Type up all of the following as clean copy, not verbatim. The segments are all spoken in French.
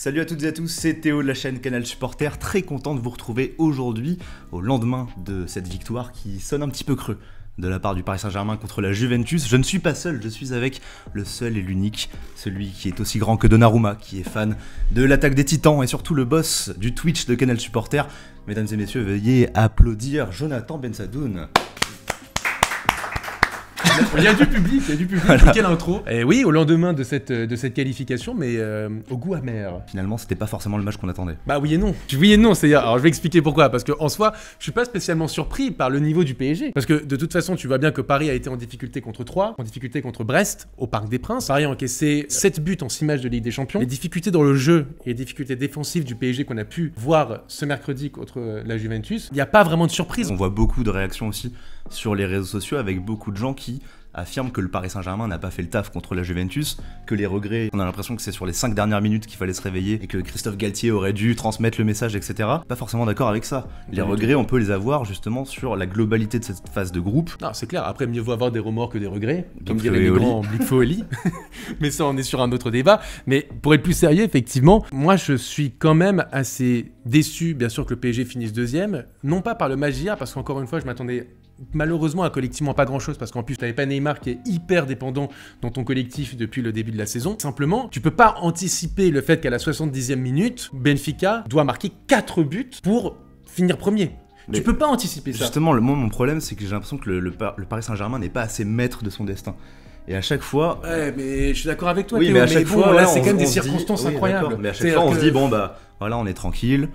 Salut à toutes et à tous, c'est Théo de la chaîne Canal Supporter, très content de vous retrouver aujourd'hui, au lendemain de cette victoire qui sonne un petit peu creux de la part du Paris Saint-Germain contre la Juventus. Je ne suis pas seul, je suis avec le seul et l'unique, celui qui est aussi grand que Donnarumma, qui est fan de l'attaque des Titans et surtout le boss du Twitch de Canal Supporter. Mesdames et messieurs, veuillez applaudir Jonathan Bensadoun. Il y a du public, voilà. Quelle intro. Et oui, au lendemain de cette qualification, mais au goût amer. Finalement, c'était pas forcément le match qu'on attendait. Bah oui et non. Oui et non, c'est-à-dire, alors je vais expliquer pourquoi. Parce qu'en soi, je suis pas spécialement surpris par le niveau du PSG. Parce que de toute façon, tu vois bien que Paris a été en difficulté contre Troyes, en difficulté contre Brest, au Parc des Princes. Paris a encaissé 7 buts en 6 matchs de Ligue des Champions. Les difficultés dans le jeu et les difficultés défensives du PSG qu'on a pu voir ce mercredi contre la Juventus, il n'y a pas vraiment de surprise. On voit beaucoup de réactions aussi sur les réseaux sociaux avec beaucoup de gens qui affirme que le Paris Saint-Germain n'a pas fait le taf contre la Juventus, que les regrets, on a l'impression que c'est sur les 5 dernières minutes qu'il fallait se réveiller et que Christophe Galtier aurait dû transmettre le message, etc. Pas forcément d'accord avec ça. Les regrets, on peut les avoir justement sur la globalité de cette phase de groupe. Non, c'est clair. Après, mieux vaut avoir des remords que des regrets, comme dirait les grands Big Foley. Mais ça, on est sur un autre débat. Mais pour être plus sérieux, effectivement, moi, je suis quand même assez déçu, bien sûr, que le PSG finisse deuxième. Non pas par le match d'hier, parce qu'encore une fois, je m'attendais malheureusement à collectivement pas grand chose, parce qu'en plus t'avais pas Neymar qui est hyper dépendant dans ton collectif depuis le début de la saison. Simplement, tu peux pas anticiper le fait qu'à la 70e minute, Benfica doit marquer 4 buts pour finir premier. Mais tu peux pas anticiper ça. Justement, mon problème, c'est que j'ai l'impression que le Paris Saint-Germain n'est pas assez maître de son destin. Et à chaque fois... Ouais, mais je suis d'accord avec toi, oui, Théo, mais à chaque fois, là, voilà, c'est quand même des circonstances incroyables. Mais à chaque fois, on se dit, bon, bah, voilà, on est tranquille,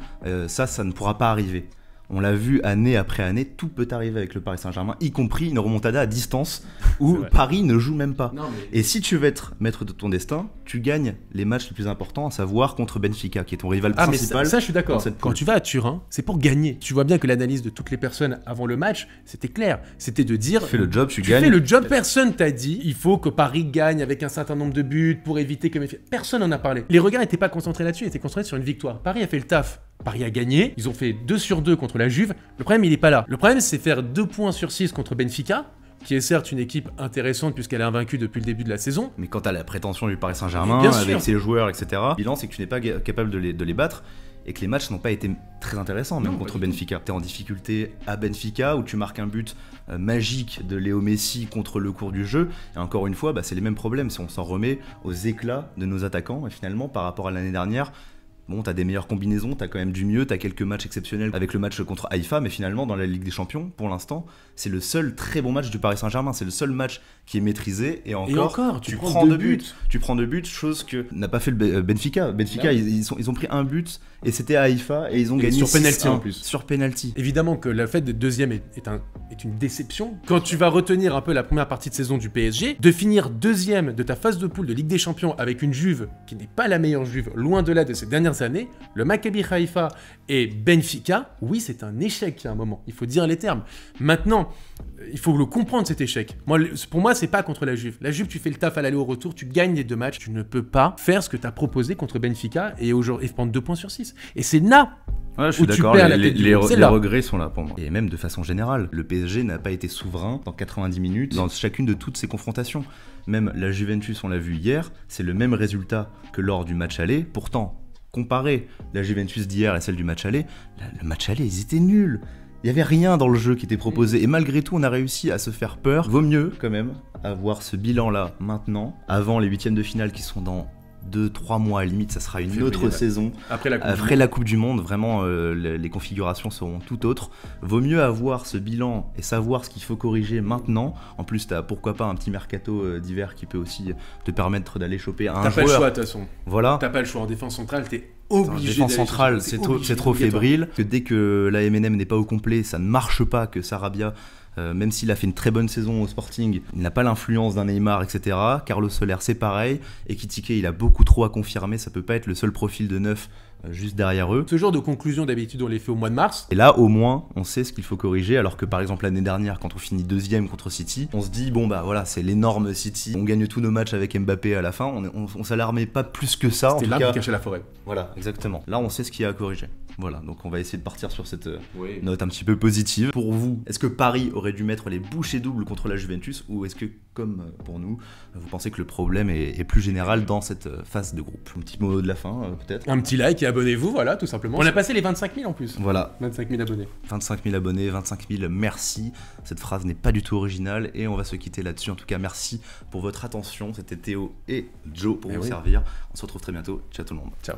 ça ne pourra pas arriver. On l'a vu année après année, tout peut arriver avec le Paris Saint-Germain, y compris une remontada à distance où Paris ne joue même pas. Non, mais... Et si tu veux être maître de ton destin, tu gagnes les matchs les plus importants, à savoir contre Benfica, qui est ton rival principal. Mais ça, je suis d'accord. Quand tu vas à Turin, c'est pour gagner. Tu vois bien que l'analyse de toutes les personnes avant le match, c'était clair. C'était de dire... Tu fais le job, tu gagnes. Tu fais le job, personne t'a dit, il faut que Paris gagne avec un certain nombre de buts pour éviter que... Personne n'en a parlé. Les regards n'étaient pas concentrés là-dessus, ils étaient concentrés sur une victoire. Paris a fait le taf. Paris a gagné, ils ont fait 2 sur 2 contre la Juve. Le problème, il est pas là. Le problème, c'est faire 2 points sur 6 contre Benfica, qui est certes une équipe intéressante puisqu'elle est invaincue depuis le début de la saison. Mais quand t'as la prétention du Paris Saint-Germain, avec ses joueurs, etc., le bilan, c'est que tu n'es pas capable de les battre et que les matchs n'ont pas été très intéressants, même contre Benfica. T'es en difficulté à Benfica, où tu marques un but magique de Léo Messi contre le cours du jeu. Et encore une fois, bah, c'est les mêmes problèmes si on s'en remet aux éclats de nos attaquants. Et finalement, par rapport à l'année dernière, bon, t'as des meilleures combinaisons, t'as quand même du mieux, t'as quelques matchs exceptionnels avec le match contre Haïfa, mais finalement, dans la Ligue des Champions, pour l'instant, c'est le seul très bon match du Paris Saint-Germain. C'est le seul match qui est maîtrisé, et encore tu prends 2 buts. Tu prends 2 buts, chose que n'a pas fait le Benfica. Benfica, ils ont pris 1 but, et c'était à Haïfa, et ils ont gagné sur penalty en plus. Sur penalty. Évidemment que le fait d'être deuxième est une déception. Quand tu vas retenir un peu la première partie de saison du PSG, de finir deuxième de ta phase de poule de Ligue des Champions avec une Juve qui n'est pas la meilleure Juve, loin de là de ces dernières années, le Maccabi Haïfa et Benfica, oui, c'est un échec à un moment. Il faut dire les termes. Maintenant, il faut le comprendre, cet échec. Pour moi, c'est pas contre la Juve. La Juve, tu fais le taf à l'aller au retour, tu gagnes les 2 matchs. Tu ne peux pas faire ce que tu as proposé contre Benfica et prendre 2 points sur 6. Et c'est là. Ouais, je suis d'accord, les regrets sont là pour moi. Et même de façon générale, le PSG n'a pas été souverain dans 90 minutes dans chacune de toutes ses confrontations. Même la Juventus, on l'a vu hier, c'est le même résultat que lors du match aller. Pourtant, comparer la Juventus d'hier et celle du match aller, le match aller, ils étaient nuls. Il n'y avait rien dans le jeu qui était proposé. Et malgré tout, on a réussi à se faire peur. Vaut mieux, quand même, avoir ce bilan-là maintenant, avant les 8e de finale qui sont dans 2-3 mois à limite, ça sera une autre saison. Après la Coupe du Monde, vraiment, les configurations seront tout autres. Vaut mieux avoir ce bilan et savoir ce qu'il faut corriger maintenant. En plus, t'as pourquoi pas un petit mercato d'hiver qui peut aussi te permettre d'aller choper un joueur. T'as pas le choix, de toute façon. Voilà. T'as pas le choix en défense centrale, t'es obligé. En défense centrale, c'est trop fébrile. Que dès que la MNM n'est pas au complet, ça ne marche pas, que Sarabia... même s'il a fait une très bonne saison au Sporting, il n'a pas l'influence d'un Neymar, etc. Carlos Soler, c'est pareil. Ekitike, il a beaucoup trop à confirmer. Ça peut pas être le seul profil de neuf juste derrière eux. Ce genre de conclusion, d'habitude, on les fait au mois de mars. Et là, au moins, on sait ce qu'il faut corriger, alors que par exemple l'année dernière, quand on finit 2e contre City, on se dit, bon bah voilà, c'est l'énorme City, on gagne tous nos matchs avec Mbappé à la fin, on s'alarmait pas plus que ça. C'était l'arbre qui cachait la forêt. Voilà, exactement. Là, on sait ce qu'il y a à corriger. Voilà, donc on va essayer de partir sur cette note un petit peu positive. Pour vous, est-ce que Paris aurait dû mettre les bouchées doubles contre la Juventus, ou est-ce que, comme pour nous, vous pensez que le problème est plus général dans cette phase de groupe? Un petit mot de la fin, peut-être. Un petit like et abonnez-vous, voilà, tout simplement. On a passé les 25 000 en plus. Voilà. 25 000 abonnés. 25 000 abonnés, 25 000 merci. Cette phrase n'est pas du tout originale et on va se quitter là-dessus. En tout cas, merci pour votre attention. C'était Théo et Joe pour vous servir. On se retrouve très bientôt. Ciao tout le monde. Ciao.